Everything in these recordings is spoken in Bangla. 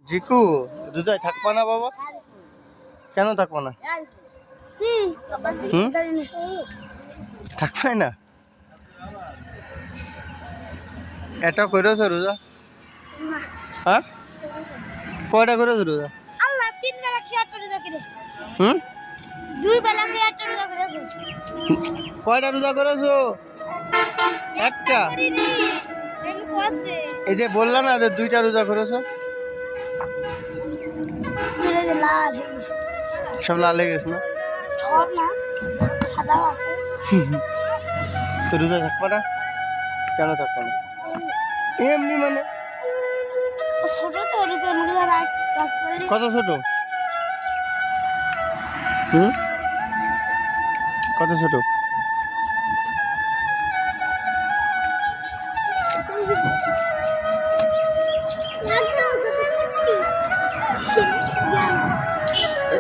জিকু রোজায় থাকবা না বাবা? কেন থাকবা না? থাকবে না? এটা করেছো রোজা? হ্যাঁ, কয়টা করেছো রোজা? আল্লাহ 3 বেলা খেয়াটা রোজা করে। হুম, 2 বেলা খেয়াটা রোজা করেছে। কয়টা রোজা করেছো? একটা। আমি কইছে এই যে বললা না যে 2টা রোজা করেছো, চলে যে লাল হয়ে গেছে। সব লাল হয়ে গেছে না? সব না, সাদাও আছে। তো রোজা থাকবা না? কেন থাকবা না? এমনি মানে ও ছোট তো রোজা মুখে রাখ করলে কত ছোট? হুম, কত ছোট?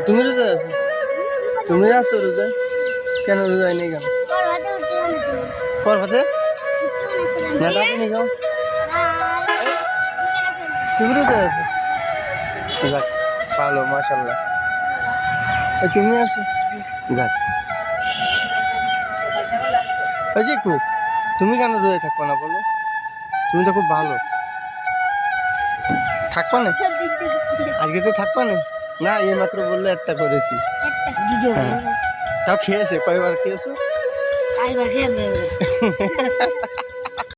তুমি রোজায় আছো? তুমি আছো রোজায়? কেন রোজায় নেই কেন? করবাতে না দাবি নেই কেন? তুমি রোজায় আছো? যাক, ভালো, মাশাআল্লাহ। তুমি আছো? যাক। ওই যে তুমি কেন রোজায় থাকবা না বলো? তুমি তো খুব ভালো। থাকবা না আজকে? তো থাকবা না? না, এই মাত্র বললে একটা করেছি। তাও খেয়েছে, কয়বার খেয়েছো? 4 বার খেয়ে